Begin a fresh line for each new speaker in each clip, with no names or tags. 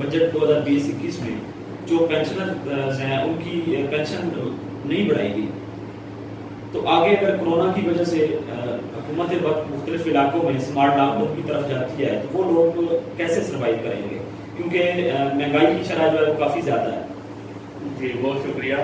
Budget 2020-21 میں جو pensioners ہیں ان کی پینشن نہیں بڑھائی گئی، تو آگے اگر کورونا کی وجہ سے حکومت وقت مختلف علاقوں میں اسمارٹ لاک ڈاؤن کی طرف جاتی ہے تو وہ لوگ کیسے سروائیو کریں گے، کیونکہ مہنگائی کی شرح جو ہے وہ کافی زیادہ ہے؟
جی بہت شکریہ۔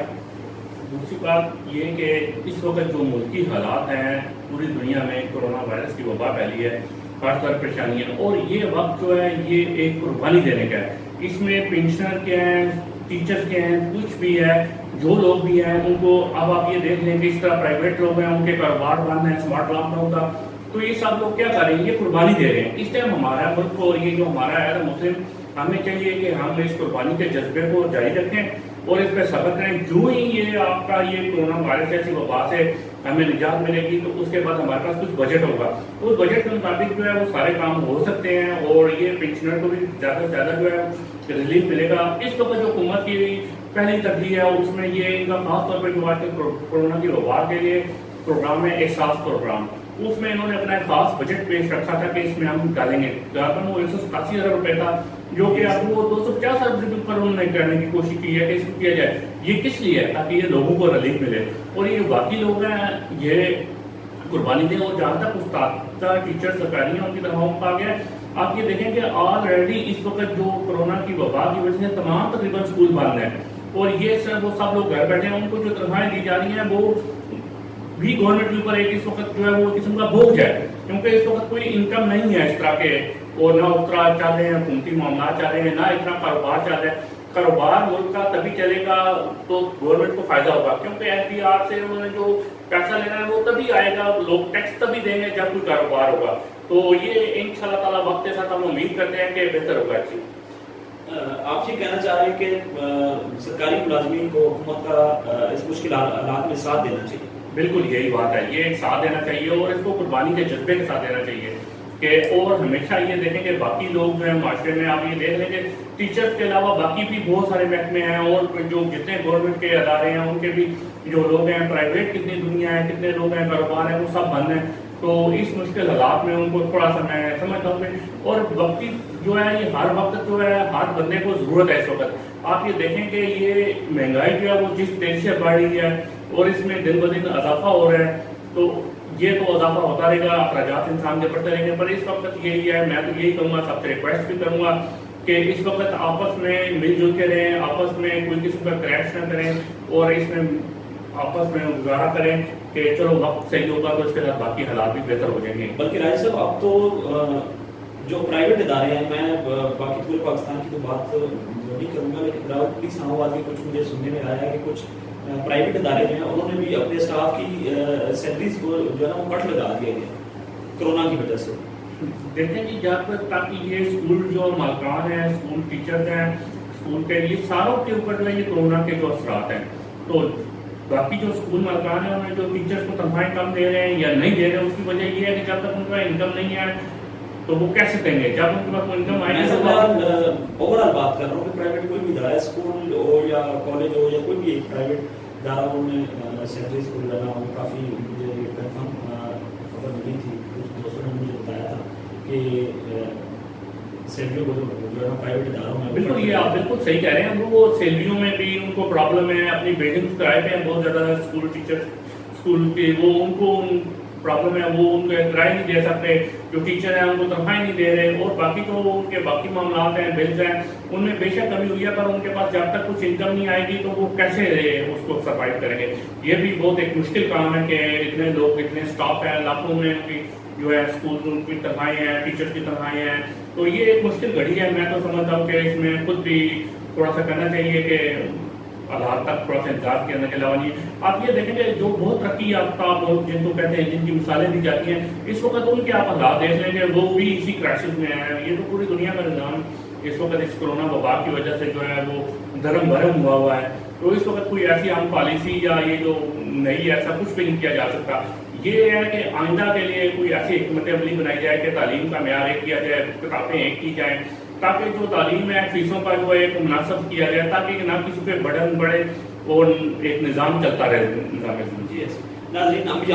دوسری بات یہ کہ اس وقت جو ملکی حالات ہیں پوری دنیا میں کورونا وائرس کی وبا پھیلی ہے، ہر طرح پریشانی ہے، اور یہ وقت جو ہے یہ ایک قربانی دینے کا ہے۔ اس میں پینشنر کے ہیں، ٹیچر کے ہیں، کچھ بھی ہے، جو لوگ بھی ہیں ان کو اب آپ یہ دیکھ لیں کہ اس طرح پرائیویٹ لوگ ہیں ان کے کاروبار بند ہیں اسمارٹ لاک ڈاؤن کا، تو یہ سب لوگ کیا کر رہے ہیں، یہ قربانی دے رہے ہیں۔ اس ٹائم ہمارا ملک کو، یہ جو ہمارا ہے مسلم، ہمیں چاہیے کہ ہم اس قربانی کے جذبے کو جاری رکھیں اور اس پہ صبر کریں۔ جو ہی یہ آپ کا یہ کورونا وائرس جیسی وبا سے ہمیں نجات ملے گی تو اس کے بعد ہمارے پاس کچھ بجٹ ہوگا، اس بجٹ کے مطابق جو ہے وہ سارے کام ہو سکتے ہیں اور یہ پینشنر کو بھی زیادہ سے زیادہ جو ہے ریلیف ملے گا۔ اس وقت جو حکومت کی پہلی تبدیلی ہے اس میں یہ ان کا خاص طور پہ جو آج کورونا کی وبا کے لیے پروگرام ہے احساس پروگرام، اس میں انہوں نے اپنا ایک خاص بجٹ پیش رکھا تھا کہ اس میں ہم ڈالیں گے، تقریباً وہ 187,000 روپے تھا، جو کہ اب وہ 250,000 روپے پر انہوں نے کرنے کی کوشش کی ہے کہ اس کو کیا جائے۔ یہ کس لیے ہے؟ تاکہ یہ لوگوں کو ریلیف ملے، اور یہ جو باقی لوگ ہیں یہ قربانی دیں۔ اور جہاں تک استاد ٹیچر سرکاری ہیں ان کی طرح کہا گیا ہے، آپ یہ دیکھیں کہ آلریڈی اس وقت جو کورونا کی وبا کی وجہ سے تمام تقریباً اسکول بند ہیں، اور یہ سب وہ سب لوگ گھر بیٹھے ہیں، ان کو جو تنخواہیں دی جا رہی ہیں وہ بھی گورنمنٹ کے اوپر ایک اس وقت جو ہے وہ قسم کا بوجھ ہے، کیونکہ اس وقت کوئی انکم نہیں ہے اس طرح کے، اور نہ اس طرح چل رہے ہیں حکومتی معاملات چل رہے ہیں، نہ اتنا کاروبار چل رہا ہے۔ کاروبار ملک کا تبھی چلے گا تو گورنمنٹ کو فائدہ ہوگا، کیونکہ NPR سے انہوں نے جو پیسہ لینا ہے وہ تبھی آئے گا، لوگ ٹیکس تبھی دیں گے جب کوئی کاروبار ہوگا۔ تو یہ انشاءاللہ تعالیٰ وقت کے ساتھ ہم امید کرتے ہیں کہ بہتر ہوگا۔ جی
آپ یہ کہنا چاہ رہے ہیں کہ سرکاری ملازمین کو حکومت کا اس مشکل حالات میں ساتھ دینا چاہیے؟
بالکل یہی بات ہے، یہ ایک ساتھ دینا چاہیے اور اس کو قربانی کے جذبے کے ساتھ دینا چاہیے کہ، اور ہمیشہ یہ دیکھیں کہ باقی لوگ جو ہیں معاشرے میں، آپ یہ دیکھ لیں کہ ٹیچرز کے علاوہ باقی بھی بہت سارے محکمے ہیں اور جو جتنے گورنمنٹ کے ادارے ہیں ان کے بھی جو لوگ ہیں، پرائیویٹ کتنی دنیا ہے، کتنے لوگ ہیں، کاروبار ہیں، وہ سب بند ہیں۔ تو اس مشکل حالات میں ان کو تھوڑا سا میں سمجھتا ہوں کہ، اور وقتی جو ہے یہ ہر وقت جو ہے ہر بندے کو ضرورت ہے اس وقت۔ آپ یہ دیکھیں کہ یہ مہنگائی جو ہے وہ جس تیزی سے بڑھ رہی ہے اور اس میں دن بدن اضافہ ہو رہا ہے، تو یہ تو اضافہ ہوتا رہے گا، اخراجات انسان کے بڑھتے رہیں گے، پر اس وقت یہی ہے، میں تو یہی کہوں گا، سب سے ریکویسٹ بھی کروں گا کہ اس وقت آپس میں مل جل کے رہیں، آپس میں کوئی قسم کا کریش نہ کریں اور اس میں آپس میں گزارا کریں کہ چلو وقت صحیح ہوگا تو اس کے ساتھ باقی حالات بھی بہتر ہو جائیں گے۔
بلکہ راجہ صاحب اب تو جو پرائیویٹ ادارے ہیں، میں باقی پورے پاکستان کی تو بات نہیں کروں گا، لیکن راولپنڈی اسلام آباد کے کچھ مجھے سننے میں آیا ہے کہ کچھ پرائیویٹ ادارے جو ہیں انہوں نے بھی اپنے اسٹاف کی سیلریز کو جو ہے نا وہ کٹ لگا دیا گیا کورونا کی وجہ سے۔
دیکھیں جی، جب تاکہ یہ اسکول جو مالکان ہیں، اسکول ٹیچرز ہیں، اسکول کے یہ ساروں کے اوپر جو ہے یہ کورونا کے جو اثرات ہیں، تو باقی جو اسکول مالکان ہیں انہیں جو ٹیچرز کو تنخواہیں کم دے رہے ہیں یا نہیں دے رہے ہیں، اس کی وجہ یہ ہے کہ جب تک ان کا انکم نہیں ہے تو وہ کیسے دیں گے، جب ان کے پاس انکم آئے گی تو
اوور آل بات کر رہا ہوں کہ پرائیویٹ کوئی بھی ادارہ ہے، اسکول ہو یا کالج ہو یا کوئی بھی ایک پرائیویٹ ادارہ، انہوں نے سیلریز کو جو ہے نا وہ کافی مجھے کنفرم خبر ملی تھی، کچھ دوستوں نے مجھے بتایا تھا کہ سیلریوں کو جو ہے نا پرائیویٹ اداروں میں
بالکل، یہ آپ بالکل صحیح کہہ رہے ہیں، وہ سیلریوں میں بھی ان کو پرابلم ہے، اپنی بلڈنگس کرائے پہ ہیں بہت زیادہ، اسکول ٹیچر اسکول کے وہ ان کو پرابلم ہے، وہ ان کو کرائے نہیں دے سکتے، جو ٹیچر ہیں ان کو تنخواہیں نہیں دے رہے، اور باقی تو ان کے باقی معاملات ہیں، بلز ہیں، ان میں بے شک کمی ہوئی ہے، پر ان کے پاس جب تک کچھ انکم نہیں آئے گی تو وہ کیسے اس کو سروائیو کریں گے۔ یہ بھی بہت ایک مشکل کام ہے کہ اتنے لوگ، اتنے اسٹاف ہیں، لاکھوں میں ان کی جو ہے اسکول ان کی تنخواہیں ہیں، ٹیچر کی تنخواہیں ہیں، تو یہ ایک مشکل گھڑی ہے۔ میں تو سمجھتا ہوں کہ اس میں خود بھی تھوڑا سا کرنا چاہیے کہ حالات تک تھوڑا سا انتظار کرنے کے علاوہ نہیں۔ آپ یہ دیکھیں کہ جو بہت ترقی یافتہ ملک جن کو کہتے ہیں، جن کی مثالیں دی جاتی ہیں، اس وقت ان کے آپ حالات دیکھ لیں گے، وہ بھی اسی کرائسس میں ہیں۔ یہ تو پوری دنیا کا نظام اس وقت اس کورونا وبا کی وجہ سے جو ہے وہ دھرم بھرم ہوا ہے، تو اس وقت کوئی ایسی عام پالیسی یا یہ جو نئی ایسا کچھ بھی نہیں کیا جا سکتا۔ یہ ہے کہ آئندہ کے لیے کوئی ایسی حکمت عملی بنائی جائے کہ تعلیم کا معیار ایک کیا جائے، کتابیں ایک کی جائیں، تاکہ جو تعلیم ہے فیسوں کا جو ہے ایک مناسب کیا جائے، تاکہ نہ کسی پہ برڈن بڑھے اور ایک نظام چلتا رہے، نظام زندگی۔
ناظرین،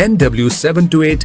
NW728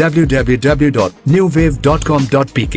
www.newwave.com.pk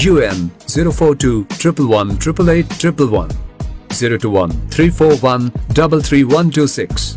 UN 042 111 888 111 021 341 33126.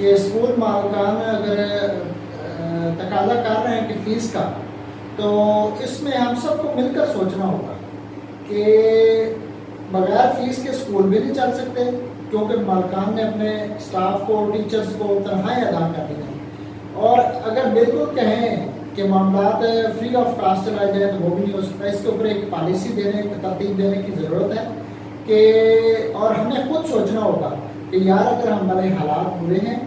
کہ اسکول مالکان اگر تقاضا کر رہے ہیں کہ فیس کا، تو اس میں ہم سب کو مل کر سوچنا ہوگا کہ بغیر فیس کے اسکول بھی نہیں چل سکتے، کیونکہ مالکان نے اپنے اسٹاف کو، ٹیچرز کو تنخواہیں ادا کرنی ہیں، اور اگر بالکل کہیں کہ معاملات فری آف کاسٹ چلائے جائیں تو وہ بھی نہیں ہو سکتا۔ اس کے اوپر ایک پالیسی دینے، ترتیب دینے کی ضرورت ہے کہ، اور ہمیں خود سوچنا ہوگا کہ یار اگر ہمارے حالات برے ہیں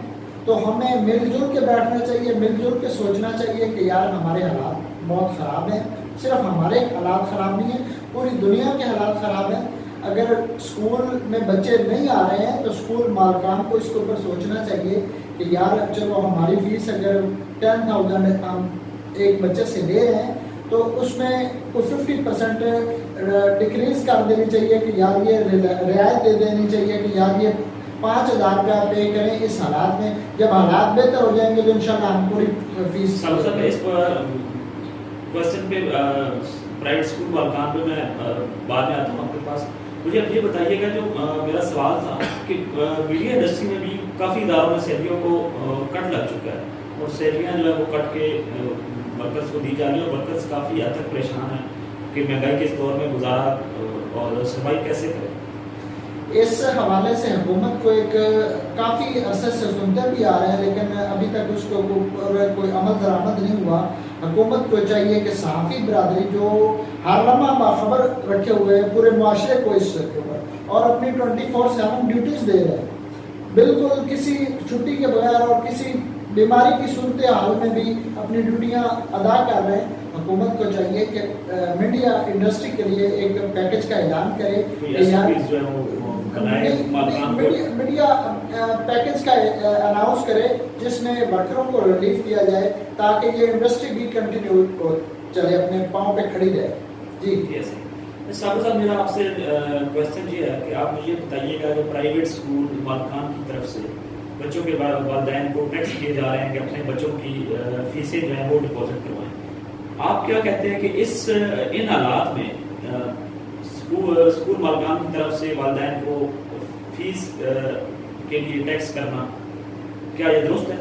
تو ہمیں مل جل کے بیٹھنا چاہیے، مل جل کے سوچنا چاہیے کہ یار ہمارے حالات بہت خراب ہیں، صرف ہمارے حالات خراب نہیں ہیں، پوری دنیا کے حالات خراب ہیں۔ اگر اسکول میں بچے نہیں آ رہے ہیں تو اسکول مالکان کو اس کے اوپر سوچنا چاہیے کہ یار چلو ہماری فیس اگر 10,000 ہم ایک بچے سے لے رہے ہیں تو اس میں کوئی 50% ڈکریز کر دینی چاہیے کہ یار یہ رعایت دے دینی چاہیے کہ یار یہ 5,000 روپیہ پے کریں اس حالات میں، جب حالات بہتر ہو جائیں گے تو انشاءاللہ ہم پوری فیس
اس کوشچن پہ پرائیویٹ اسکول مالکان پہ میں بعد میں آتا ہوں آپ کے پاس۔ مجھے اب یہ بتائیے گا، جو میرا سوال تھا کہ میڈیا انڈسٹری میں بھی کافی اداروں میں سیلریوں کو کٹ لگ چکا ہے، اور سیلریاں جو ہے وہ کٹ کے ورکرز کو دی جا رہی ہیں، اور ورکرز کافی حد تک پریشان ہیں کہ مہنگائی کے اس دور میں گزارا اور سروائی کیسے کریں۔
اس حوالے سے حکومت کو ایک کافی عرصے سے سنتے بھی آ رہے ہیں، لیکن ابھی تک اس کو کوئی عمل درآمد نہیں ہوا۔ حکومت کو چاہیے کہ صحافی برادری جو ہر لمحہ باخبر رکھے ہوئے ہیں پورے معاشرے کو اس کے اوپر، اور اپنی 24/7 ڈیوٹیز دے رہے ہیں، بالکل کسی چھٹی کے بغیر اور کسی بیماری کی صورتحال میں بھی اپنی ڈیوٹیاں ادا کر رہے ہیں۔ حکومت کو چاہیے کہ میڈیا انڈسٹری کے لیے ایک پیکج کا اعلان کرے، میڈیا پیکج کا اناؤنس کرے جس میں ورکروں کو ریلیف دیا جائے تاکہ یہ انڈسٹری بھی کنٹینیو چلے، اپنے پاؤں پہ کھڑی رہے۔ جی
صاحب صاحب، میرا آپ سے کوشچن یہ ہے کہ آپ مجھے بتائیے گا، جو پرائیویٹ اسکول مالکان کی طرف سے بچوں کے والدین کو ٹیکس کیے جا رہے ہیں کہ اپنے بچوں کی فیسیں جو ہیں وہ ڈپازٹ کروائیں، آپ کیا کہتے ہیں کہ ان حالات میں اسکول مالکان کی طرف سے والدین کو فیس کے لیے ٹیکس کرنا کیا یہ درست ہے؟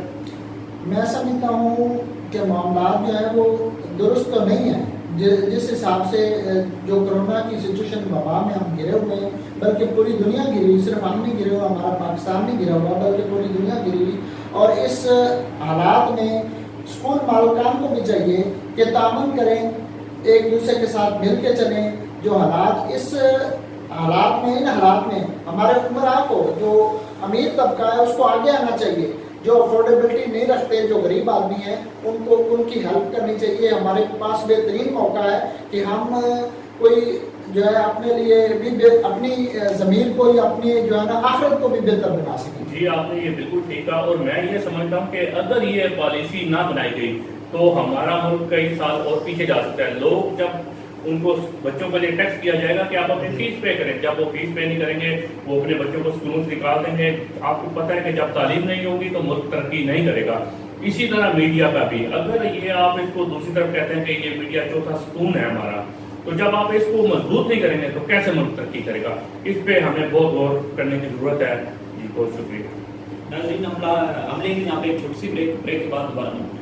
میں سمجھتا ہوں کہ معاملات جو ہیں وہ درست تو نہیں ہیں، جس حساب سے جو کرونا کی سچویشن وبا میں ہم گرے ہوئے ہیں، بلکہ پوری دنیا گری ہوئی، صرف ہم نہیں گرے ہوئے، ہمارا پاکستان نہیں گرا ہوا بلکہ پوری دنیا گری ہوئی، اور اس حالات میں اسکول مالکان کو بھی چاہیے کہ تعاون کریں، ایک دوسرے کے ساتھ مل کے چلیں۔ جو حالات اس حالات میں، ان حالات میں ہمارے عمرا کو، جو امیر طبقہ ہے اس کو آگے آنا چاہیے، جو افورڈیبلٹی نہیں رکھتے، جو غریب آدمی ہیں ان کو ان کی ہیلپ کرنی چاہیے۔ ہمارے پاس بہترین موقع ہے کہ ہم کوئی جو ہے اپنے لیے بھی اپنی ضمیر کو یا اپنی جو ہے نا آخرت کو بھی بہتر بنا سکیں۔
جی آپ نے یہ بالکل ٹھیک کہا، اور میں یہ سمجھتا ہوں کہ اگر یہ پالیسی نہ بنائی گئی تو ہمارا ملک کئی سال اور پیچھے جا سکتا ہے۔ لوگ جب ان کو بچوں پر یہ ٹیکس کیا جائے گا کہ آپ اپنی فیس پے کریں، جب وہ فیس پے نہیں کریں گے وہ اپنے بچوں کو اسکولوں سے نکال دیں گے۔ آپ کو پتہ ہے کہ جب تعلیم نہیں ہوگی تو ملک ترقی نہیں کرے گا۔ اسی طرح میڈیا کا بھی، اگر یہ آپ اس کو دوسری طرف کہتے ہیں کہ یہ میڈیا چوتھا ستون ہے ہمارا، تو جب آپ اس کو مضبوط نہیں کریں گے تو کیسے ملک ترقی کرے گا؟ اس پہ ہمیں بہت غور کرنے کی ضرورت ہے۔ جی بہت شکریہ۔
ناظرین، ہم لیں گے یہاں پہ ایک چھوٹی سی بریک کے بعد دوبارہ ملیں گے۔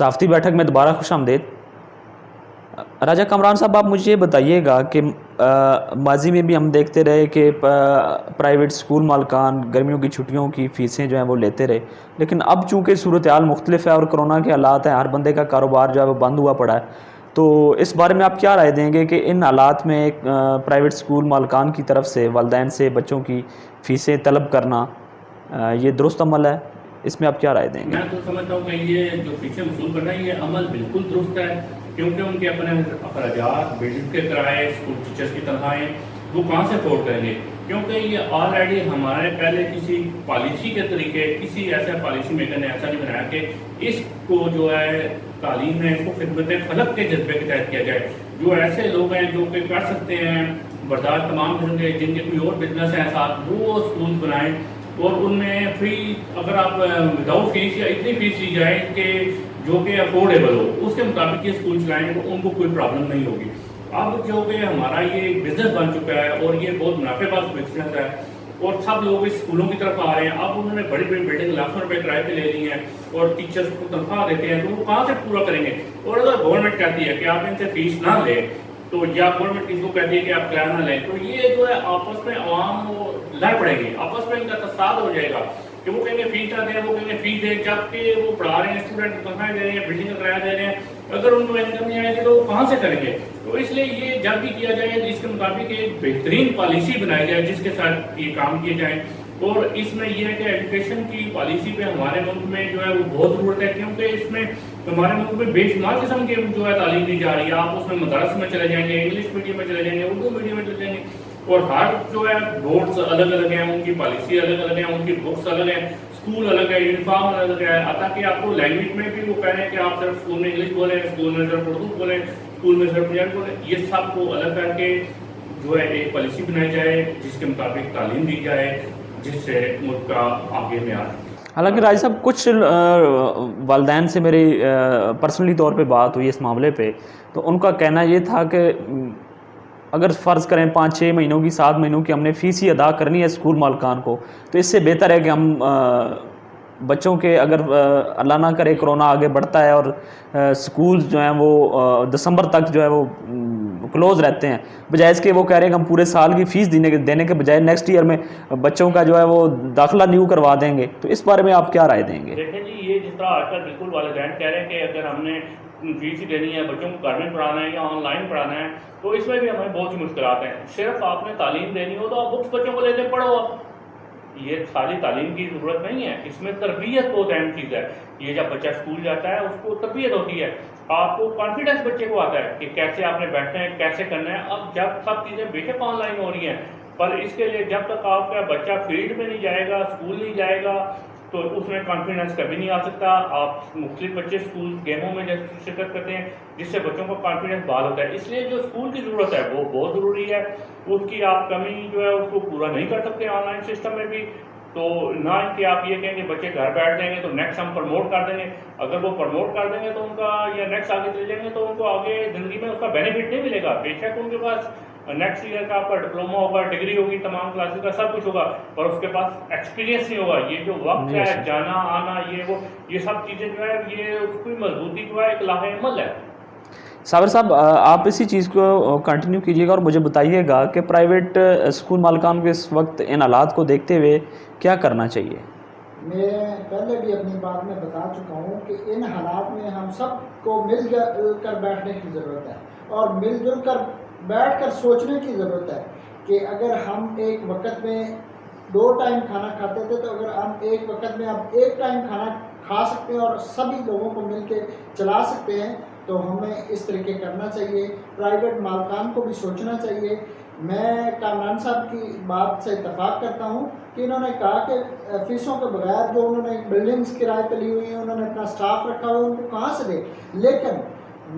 صافتی بیٹھک میں دوبارہ خوش آمدید. راجہ کامران صاحب, آپ مجھے یہ بتائیے گا کہ ماضی میں بھی ہم دیکھتے رہے کہ پرائیویٹ اسکول مالکان گرمیوں کی چھٹیوں کی فیسیں جو ہیں وہ لیتے رہے, لیکن اب چونکہ صورتحال مختلف ہے اور کرونا کے حالات ہیں, ہر بندے کا کاروبار جو ہے وہ بند ہوا پڑا ہے, تو اس بارے میں آپ کیا رائے دیں گے کہ ان حالات میں پرائیویٹ اسکول مالکان کی طرف سے والدین سے بچوں کی فیسیں طلب کرنا یہ درست عمل ہے؟ اس میں آپ کیا رائے دیں گے؟
میں تو سمجھتا ہوں کہ یہ جو فیسیں وصول کرنا ہے یہ عمل بالکل درست ہے, کیونکہ ان کے اپنے اخراجات, بلڈنگ کے کرائے, اسکول ٹیچرز کی تنخواہیں وہ کہاں سے افورڈ کریں گے, کیونکہ یہ آلریڈی ہمارے پہلے کسی پالیسی کے طریقے کسی ایسے پالیسی میکر نے ایسا نہیں بنایا کہ اس کو جو ہے تعلیم ہے اس کو خدمت خلق کے جذبے کے تحت کیا جائے. جو ایسے لوگ ہیں جو کہ کر سکتے ہیں برداشت تمام قسم کے, جن کے کوئی اور بزنس ہے ساتھ, وہ اسکول بنائیں اور ان میں فری, اگر آپ وداؤٹ فیس یا اتنی فیس لی جائے کہ جو کہ افورڈیبل ہو, اس کے مطابق یہ اسکول چلائیں تو ان کو کوئی پرابلم نہیں ہوگی. اب جو کہ ہمارا یہ بزنس بن چکا ہے اور یہ بہت منافع بخش بزنس ہے اور سب لوگ اس اسکولوں کی طرف آ رہے ہیں, اب انہوں نے بڑی بڑی بلڈنگ لاکھوں روپے کرائے پہ لے لی ہیں اور ٹیچرس کو تنخواہ دیتے ہیں, تو وہ کہاں سے پورا کریں گے؟ اور اگر گورنمنٹ کہتی ہے کہ آپ ان سے فیس نہ لیں, تو یا گورنمنٹ اس کو کہتی ہے کہ آپ کرایہ نہ لیں, تو یہ جو ہے آپس میں عوام لڑ پڑیں گے, آپس میں ان کا تصاد ہو جائے گا کہ وہ کہیں گے فیس نہ دیں, وہ کہیں گے فیس دیں, جبکہ وہ پڑھا رہے ہیں, اسٹوڈنٹ کو تنخواہیں دے رہے ہیں, بلڈنگ کا کرایہ دے رہے ہیں, اگر ان کو انکم نہیں آئے گی تو وہ کہاں سے کریں گے؟ تو اس لیے یہ جب بھی کیا جائے اس کے مطابق ایک بہترین پالیسی بنائی جائے جس کے ساتھ یہ کام کیے جائیں. اور اس میں یہ ہے کہ ایجوکیشن کی پالیسی پہ ہمارے ملک میں جو ہے وہ بہت ضرورت ہے, کیونکہ اس میں ہمارے ملک میں بے شمار قسم کی جو ہے تعلیم دی جا رہی ہے. آپ اس میں مدارس میں چلے جائیں گے, انگلش میڈیم میں چلے جائیں گے, اردو میڈیم میں چلے جائیں گے, اور ہر جو ہے بورڈز الگ الگ ہیں, ان کی پالیسی الگ الگ ہیں, ان کی بکس الگ ہیں, اسکول الگ ہے, یونیفارم الگ ہے, حتیٰ کہ آپ کو لینگویج میں بھی وہ کہہ رہے ہیں کہ آپ صرف اسکول میں انگلش بولیں, اسکول میں صرف اردو بولیں, اسکول میں صرف پنجابی بولیں. یہ سب کو الگ کر کے جو ہے ایک پالیسی بنائی جائے جس کے مطابق تعلیم دی جائے, جس سے ملک کا آگے میں آ رہا ہے.
حالانکہ راج صاحب کچھ والدین سے میری پرسنلی طور پہ بات ہوئی اس معاملے پہ, تو ان کا کہنا یہ تھا کہ اگر فرض کریں 5-6 مہینوں کی 7 مہینوں کی ہم نے فیس ہی ادا کرنی ہے اسکول مالکان کو, تو اس سے بہتر ہے کہ ہم بچوں کے, اگر اللہ نہ کرے کرونا آگے بڑھتا ہے اور اسکول جو ہیں وہ دسمبر تک جو ہے وہ کلوز رہتے ہیں, بجائے اس کے وہ کہہ رہے ہیں کہ ہم پورے سال کی فیس دینے کے بجائے نیکسٹ ایئر میں بچوں کا جو ہے وہ داخلہ نیو کروا دیں گے, تو اس بارے میں آپ کیا رائے دیں گے؟
دیکھیں جی, یہ جس طرح آج کل بالکل والدین کہہ رہے ہیں کہ اگر ہم نے فیس ہی دینی ہے, بچوں کو گھر میں پڑھانا ہے یا آن لائن پڑھانا ہے, تو اس میں بھی ہمیں بہت سی مشکلات ہیں. صرف آپ نے تعلیم دینی ہو تو آپ بکس بچوں کو لیتے پڑھو, یہ خالی تعلیم کی ضرورت نہیں ہے, اس میں تربیت بہت اہم چیز ہے. یہ جب بچہ اسکول جاتا ہے اس کو تربیت ہوتی ہے, آپ کو کانفیڈنس بچے کو آتا ہے کہ کیسے آپ نے بیٹھنا ہے, کیسے کرنا ہے. اب جب سب چیزیں بے شک آن لائن ہو رہی ہیں, پر اس کے لیے جب تک آپ کا بچہ فیلڈ میں نہیں جائے گا, اسکول نہیں جائے گا, تو اس میں کانفیڈنس کبھی نہیں آ سکتا. آپ مختلف بچے اسکول گیموں میں شرکت کرتے ہیں جس سے بچوں کا کانفیڈنس بحال ہوتا ہے. اس لیے جو اسکول کی ضرورت ہے وہ بہت ضروری ہے, اس کی آپ کمی جو ہے اس کو پورا نہیں کر سکتے آن لائن سسٹم میں بھی. تو نہ کہ آپ یہ کہیں کہ بچے گھر بیٹھ جائیں گے تو نیکسٹ ہم پروموٹ کر دیں گے. اگر وہ پروموٹ کر دیں گے تو ان کا, یا نیکسٹ آگے چلے جائیں گے تو ان کو آگے زندگی میں اس کا بینیفٹ نہیں ملے گا. بے شک ان کے پاس نیکسٹ ایئر کا آپ کا ڈپلوما ہوگا, ڈگری ہوگی, تمام کلاسز کا سب کچھ ہوگا, پر اس کے پاس ایکسپیرینس نہیں ہوگا. یہ جو وقت ہے, جانا آنا, یہ سب چیزیں جو ہے یہ اس کی مضبوطی جو ہے ایک لاہ عمل ہے.
صابر صاحب, آپ اسی چیز کو کنٹینیو کیجیے گا اور مجھے بتائیے گا کہ پرائیویٹ اسکول مالکان کو اس وقت ان حالات کو دیکھتے ہوئے کیا کرنا چاہیے؟
میں پہلے بھی اپنی بات میں بتا چکا ہوں کہ ان حالات میں ہم سب کو مل کر بیٹھنے کی ضرورت ہے اور مل جل کر بیٹھ کر سوچنے کی ضرورت ہے کہ اگر ہم ایک وقت میں 2 ٹائم کھانا کھاتے تھے تو اگر ہم ایک وقت میں اب 1 ٹائم کھانا کھا سکتے ہیں اور سبھی لوگوں کو مل کے چلا سکتے ہیں تو ہمیں اس طریقے کرنا چاہیے. پرائیویٹ مالکان کو بھی سوچنا چاہیے. میں کامران صاحب کی بات سے اتفاق کرتا ہوں کہ انہوں نے کہا کہ فیسوں کے بغیر جو انہوں نے بلڈنگز کرائے پہ لی ہوئی ہیں, انہوں نے اپنا سٹاف رکھا ہوا ہے, ان کو کہاں سے دے. لیکن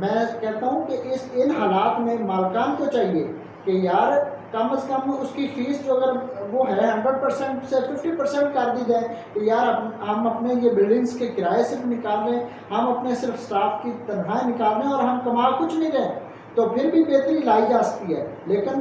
میں کہتا ہوں کہ ان حالات میں مالکان کو چاہیے کہ یار کم از کم اس کی فیس جو اگر وہ ہے 100% سے 50% کر دی جائے کہ یار ہم اپنے یہ بلڈنگز کے کرائے صرف نکال رہے ہیں, ہم اپنے صرف سٹاف کی تنخواہیں نکال رہے ہیں اور ہم کما کچھ نہیں رہے, تو پھر بھی بہتری لائی جا سکتی ہے. لیکن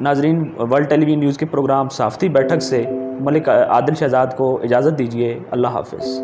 ناظرین، ورلڈ ٹیلی ویژن نیوز کے پروگرام صحافتی بیٹھک سے ملک عادل شہزاد کو اجازت دیجیے۔ اللہ حافظ۔